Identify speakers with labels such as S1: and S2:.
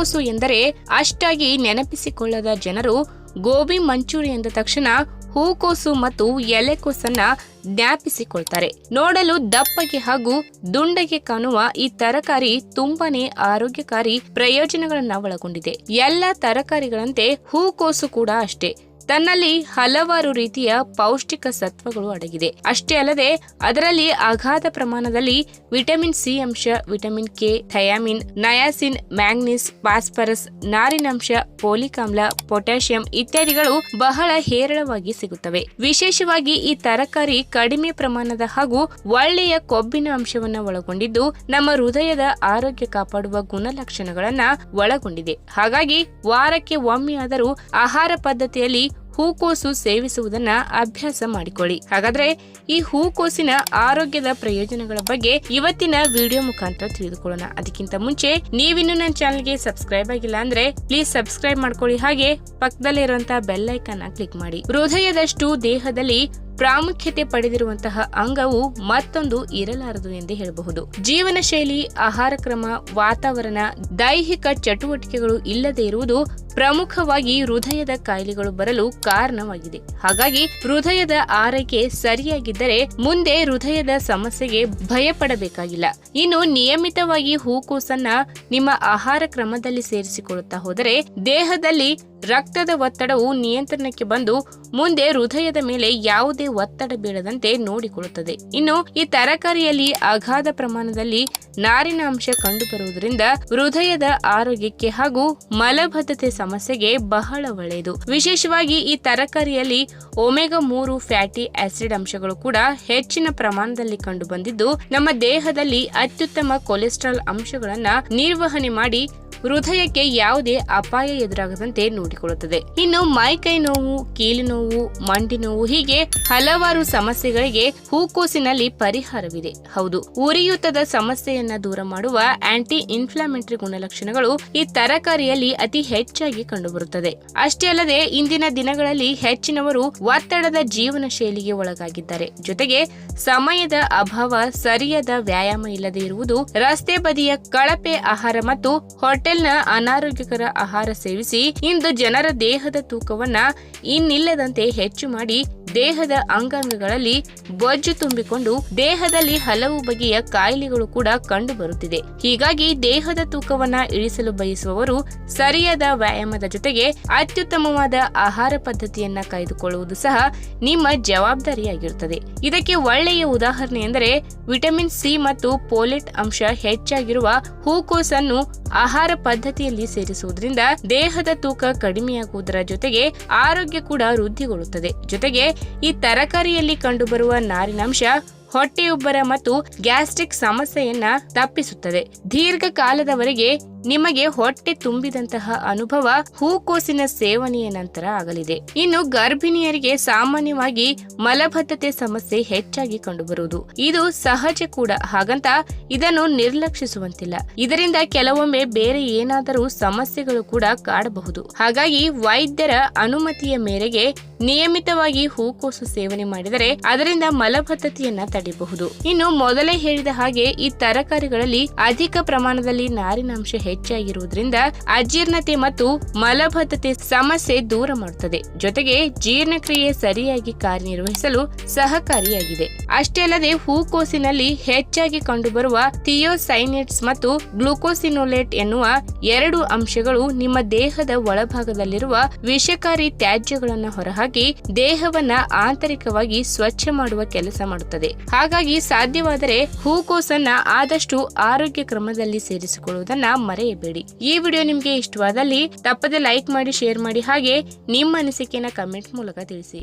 S1: ಹೂಕೋಸು ಎಂದರೆ ಅಷ್ಟಾಗಿ ನೆನಪಿಸಿಕೊಳ್ಳದ ಜನರು ಗೋಬಿ ಮಂಚೂರಿ ಎಂದ ತಕ್ಷಣ ಹೂಕೋಸು ಮತ್ತು ಎಲೆಕೋಸನ್ನ ಜ್ಞಾಪಿಸಿಕೊಳ್ತಾರೆ. ನೋಡಲು ದಪ್ಪಗೆ ಹಾಗೂ ದುಂಡಗೆ ಕಾಣುವ ಈ ತರಕಾರಿ ತುಂಬಾನೇ ಆರೋಗ್ಯಕಾರಿ ಪ್ರಯೋಜನಗಳನ್ನ ಒಳಗೊಂಡಿದೆ. ಎಲ್ಲ ತರಕಾರಿಗಳಂತೆ ಹೂಕೋಸು ಕೂಡ ಅಷ್ಟೇ ತನ್ನಲ್ಲಿ ಹಲವಾರು ರೀತಿಯ ಪೌಷ್ಟಿಕ ಸತ್ವಗಳು ಅಡಗಿದೆ. ಅಷ್ಟೇ ಅಲ್ಲದೆ ಅದರಲ್ಲಿ ಅಗಾಧ ಪ್ರಮಾಣದಲ್ಲಿ ವಿಟಮಿನ್ ಸಿ ಅಂಶ, vitamin K, thiamine, ನಯಾಸಿನ್, manganese, phosphorus, ನಾರಿನಂಶ, ಫೋಲಿಕ್ ಆಮ್ಲ, ಪೊಟ್ಯಾಷಿಯಂ ಇತ್ಯಾದಿಗಳು ಬಹಳ ಹೇರಳವಾಗಿ ಸಿಗುತ್ತವೆ. ವಿಶೇಷವಾಗಿ ಈ ತರಕಾರಿ ಕಡಿಮೆ ಪ್ರಮಾಣದ ಹಾಗೂ ಒಳ್ಳೆಯ ಕೊಬ್ಬಿನ ಅಂಶವನ್ನ ಒಳಗೊಂಡಿದ್ದು ನಮ್ಮ ಹೃದಯದ ಆರೋಗ್ಯ ಕಾಪಾಡುವ ಗುಣಲಕ್ಷಣಗಳನ್ನ ಒಳಗೊಂಡಿದೆ. ಹಾಗಾಗಿ ವಾರಕ್ಕೆ ಒಮ್ಮೆಯಾದರೂ ಆಹಾರ ಪದ್ಧತಿಯಲ್ಲಿ ಹೂಕೋಸು ಸೇವಿಸುವುದನ್ನ ಅಭ್ಯಾಸ ಮಾಡಿಕೊಳ್ಳಿ. ಹಾಗಾದ್ರೆ ಈ ಹೂಕೋಸಿನ ಆರೋಗ್ಯದ ಪ್ರಯೋಜನಗಳ ಬಗ್ಗೆ ಇವತ್ತಿನ ವಿಡಿಯೋ ಮುಖಾಂತರ ತಿಳಿದುಕೊಳ್ಳೋಣ. ಅದಕ್ಕಿಂತ ಮುಂಚೆ ನೀವಿನ್ನು ನನ್ನ ಚಾನೆಲ್ಗೆ ಸಬ್ಸ್ಕ್ರೈಬ್ ಆಗಿಲ್ಲ ಅಂದ್ರೆ ಪ್ಲೀಸ್ ಸಬ್ಸ್ಕ್ರೈಬ್ ಮಾಡ್ಕೊಳ್ಳಿ. ಹಾಗೆ ಪಕ್ಕದಲ್ಲೇ ಇರುವಂತಹ ಬೆಲ್ ಐಕಾನ್ ಕ್ಲಿಕ್ ಮಾಡಿ. ಹೃದಯದಷ್ಟು ದೇಹದಲ್ಲಿ ಪ್ರಾಮುಖ್ಯತೆ ಪಡೆದಿರುವಂತಹ ಅಂಗವು ಮತ್ತೊಂದು ಇರಲಾರದು ಎಂದೇ ಹೇಳಬಹುದು. ಜೀವನ ಶೈಲಿ, ಆಹಾರ ಕ್ರಮ, ವಾತಾವರಣ, ದೈಹಿಕ ಚಟುವಟಿಕೆಗಳು ಇಲ್ಲದೆ ಇರುವುದು ಪ್ರಮುಖವಾಗಿ ಹೃದಯದ ಕಾಯಿಲೆಗಳು ಬರಲು ಕಾರಣವಾಗಿದೆ. ಹಾಗಾಗಿ ಹೃದಯದ ಆರೈಕೆ ಸರಿಯಾಗಿದ್ದರೆ ಮುಂದೆ ಹೃದಯದ ಸಮಸ್ಯೆಗೆ ಭಯಪಡಬೇಕಾಗಿಲ್ಲ. ಇನ್ನು ನಿಯಮಿತವಾಗಿ ಹೂಕೋಸನ್ನ ನಿಮ್ಮ ಆಹಾರ ಕ್ರಮದಲ್ಲಿ ಸೇರಿಸಿಕೊಳ್ಳುತ್ತಾ ಹೋದರೆ ದೇಹದಲ್ಲಿ ರಕ್ತದ ಒತ್ತಡವು ನಿಯಂತ್ರಣಕ್ಕೆ ಬಂದು ಮುಂದೆ ಹೃದಯದ ಮೇಲೆ ಯಾವುದೇ ಒತ್ತಡ ಬೀಳದಂತೆ ನೋಡಿಕೊಳ್ಳುತ್ತದೆ. ಇನ್ನು ಈ ತರಕಾರಿಯಲ್ಲಿ ಅಗಾಧ ಪ್ರಮಾಣದಲ್ಲಿ ನಾರಿನ ಅಂಶ ಕಂಡುಬರುವುದರಿಂದ ಹೃದಯದ ಆರೋಗ್ಯಕ್ಕೆ ಹಾಗೂ ಮಲಬದ್ಧತೆ ಸಮಸ್ಯೆಗೆ ಬಹಳ ಒಳ್ಳೆಯದು. ವಿಶೇಷವಾಗಿ ಈ ತರಕಾರಿಯಲ್ಲಿ ಒಮೆಗಾ 3 ಫ್ಯಾಟಿ ಆಸಿಡ್ ಅಂಶಗಳು ಕೂಡ ಹೆಚ್ಚಿನ ಪ್ರಮಾಣದಲ್ಲಿ ಕಂಡು ಬಂದಿದ್ದು ನಮ್ಮ ದೇಹದಲ್ಲಿ ಅತ್ಯುತ್ತಮ ಕೊಲೆಸ್ಟ್ರಾಲ್ ಅಂಶಗಳನ್ನ ನಿರ್ವಹಣೆ ಮಾಡಿ ಹೃದಯಕ್ಕೆ ಯಾವುದೇ ಅಪಾಯ ಎದುರಾಗದಂತೆ ನೋಡಿಕೊಳ್ಳುತ್ತದೆ. ಇನ್ನು ಮೈಕೈ ನೋವು, ಕೀಲು ನೋವು, ಮಂಡಿ ನೋವು ಹೀಗೆ ಹಲವಾರು ಸಮಸ್ಯೆಗಳಿಗೆ ಹೂಕೋಸಿನಲ್ಲಿ ಪರಿಹಾರವಿದೆ. ಹೌದು, ಉರಿಯೂತದ ಸಮಸ್ಯೆಯನ್ನ ದೂರ ಮಾಡುವ ಆಂಟಿ ಇನ್ಫ್ಲಾಮೇಟರಿ ಗುಣಲಕ್ಷಣಗಳು ಈ ತರಕಾರಿಯಲ್ಲಿ ಅತಿ ಹೆಚ್ಚಾಗಿ ಕಂಡುಬರುತ್ತದೆ. ಅಷ್ಟೇ ಅಲ್ಲದೆ ಇಂದಿನ ದಿನಗಳಲ್ಲಿ ಹೆಚ್ಚಿನವರು ಒತ್ತಡದ ಜೀವನ ಶೈಲಿಗೆ ಒಳಗಾಗಿದ್ದಾರೆ. ಜೊತೆಗೆ ಸಮಯದ ಅಭಾವ, ಸರಿಯಾದ ವ್ಯಾಯಾಮ ಇಲ್ಲದೆ ಇರುವುದು, ರಸ್ತೆ ಬದಿಯ ಕಳಪೆ ಆಹಾರ ಮತ್ತು ಹೋಟೆಲ್ನ ಅನಾರೋಗ್ಯಕರ ಆಹಾರ ಸೇವಿಸಿ ಇಂದು ಜನರ ದೇಹದ ತೂಕವನ್ನ ಇನ್ನಿಲ್ಲದಂತೆ ಹೆಚ್ಚು ಮಾಡಿ ದೇಹದ ಅಂಗಾಂಗಗಳಲ್ಲಿ ಬೊಜ್ಜು ತುಂಬಿಕೊಂಡು ದೇಹದಲ್ಲಿ ಹಲವು ಬಗೆಯ ಕಾಯಿಲೆಗಳು ಕೂಡ ಕಂಡು ಬರುತ್ತಿದೆ. ಹೀಗಾಗಿ ದೇಹದ ತೂಕವನ್ನ ಇಳಿಸಲು ಬಯಸುವವರು ಸರಿಯಾದ ವ್ಯಾಯಾಮದ ಜೊತೆಗೆ ಅತ್ಯುತ್ತಮವಾದ ಆಹಾರ ಪದ್ಧತಿಯನ್ನ ಕಾಯ್ದುಕೊಳ್ಳುವುದು ಸಹ ನಿಮ್ಮ ಜವಾಬ್ದಾರಿಯಾಗಿರುತ್ತದೆ. ಇದಕ್ಕೆ ಒಳ್ಳೆಯ ಉದಾಹರಣೆ ಎಂದರೆ ವಿಟಮಿನ್ ಸಿ ಮತ್ತು ಫೋಲೇಟ್ ಅಂಶ ಹೆಚ್ಚಾಗಿರುವ ಹೂಕೋಸನ್ನು ಆಹಾರ ಪದ್ಧತಿಯಲ್ಲಿ ಸೇರಿಸುವುದರಿಂದ ದೇಹದ ತೂಕ ಕಡಿಮೆಯಾಗುವುದರ ಜೊತೆಗೆ ಆರೋಗ್ಯ ಕೂಡ ವೃದ್ಧಿಗೊಳ್ಳುತ್ತದೆ. ಜೊತೆಗೆ ಈ ತರಕಾರಿಯಲ್ಲಿ ಕಂಡುಬರುವ ನಾರಿನಾಂಶ ಹೊಟ್ಟೆಯುಬ್ಬರ ಮತ್ತು ಗ್ಯಾಸ್ಟ್ರಿಕ್ ಸಮಸ್ಯೆಯನ್ನ ತಪ್ಪಿಸುತ್ತದೆ. ದೀರ್ಘಕಾಲದವರೆಗೆ ನಿಮಗೆ ಹೊಟ್ಟೆ ತುಂಬಿದಂತಹ ಅನುಭವ ಹೂಕೋಸಿನ ಸೇವನೆಯ ನಂತರ ಆಗಲಿದೆ. ಇನ್ನು ಗರ್ಭಿಣಿಯರಿಗೆ ಸಾಮಾನ್ಯವಾಗಿ ಮಲಬದ್ಧತೆ ಸಮಸ್ಯೆ ಹೆಚ್ಚಾಗಿ ಕಂಡುಬರುವುದು ಇದು ಸಹಜ ಕೂಡ. ಹಾಗಂತ ಇದನ್ನು ನಿರ್ಲಕ್ಷಿಸುವಂತಿಲ್ಲ. ಇದರಿಂದ ಕೆಲವೊಮ್ಮೆ ಬೇರೆ ಏನಾದರೂ ಸಮಸ್ಯೆಗಳು ಕೂಡ ಕಾಡಬಹುದು. ಹಾಗಾಗಿ ವೈದ್ಯರ ಅನುಮತಿಯ ಮೇರೆಗೆ ನಿಯಮಿತವಾಗಿ ಹೂಕೋಸು ಸೇವನೆ ಮಾಡಿದರೆ ಅದರಿಂದ ಮಲಬದ್ಧತೆಯನ್ನ ತಡೆಯಬಹುದು. ಇನ್ನು ಮೊದಲೇ ಹೇಳಿದ ಹಾಗೆ ಈ ತರಕಾರಿಗಳಲ್ಲಿ ಅಧಿಕ ಪ್ರಮಾಣದಲ್ಲಿ ನಾರಿನಾಂಶ ಹೆಚ್ಚಾಗಿರುವುದರಿಂದ ಅಜೀರ್ಣತೆ ಮತ್ತು ಮಲಬದ್ಧತೆ ಸಮಸ್ಯೆ ದೂರ ಮಾಡುತ್ತದೆ. ಜೊತೆಗೆ ಜೀರ್ಣಕ್ರಿಯೆ ಸರಿಯಾಗಿ ಕಾರ್ಯನಿರ್ವಹಿಸಲು ಸಹಕಾರಿಯಾಗಿದೆ. ಅಷ್ಟೇ ಅಲ್ಲದೆ ಹೂಕೋಸಿನಲ್ಲಿ ಹೆಚ್ಚಾಗಿ ಕಂಡುಬರುವ ಥಿಯೋಸೈನೇಟ್ಸ್ ಮತ್ತು ಗ್ಲೂಕೋಸಿನೋಲೇಟ್ ಎನ್ನುವ 2 ಅಂಶಗಳು ನಿಮ್ಮ ದೇಹದ ಒಳಭಾಗದಲ್ಲಿರುವ ವಿಷಕಾರಿ ತ್ಯಾಜ್ಯಗಳನ್ನು ಹೊರಹಾಕಿ ದೇಹವನ್ನ ಆಂತರಿಕವಾಗಿ ಸ್ವಚ್ಛ ಮಾಡುವ ಕೆಲಸ ಮಾಡುತ್ತದೆ. ಹಾಗಾಗಿ ಸಾಧ್ಯವಾದರೆ ಹೂಕೋಸನ್ನ ಆದಷ್ಟು ಆರೋಗ್ಯ ಕ್ರಮದಲ್ಲಿ ಸೇರಿಸಿಕೊಳ್ಳುವುದನ್ನ ಮರೆಯಬೇಡಿ. ಈ ವಿಡಿಯೋ ನಿಮ್ಗೆ ಇಷ್ಟವಾದಲ್ಲಿ ತಪ್ಪದೆ ಲೈಕ್ ಮಾಡಿ, ಶೇರ್ ಮಾಡಿ, ಹಾಗೆ ನಿಮ್ಮ ಅನಿಸಿಕೆಯನ್ನ ಕಮೆಂಟ್ ಮೂಲಕ ತಿಳಿಸಿ.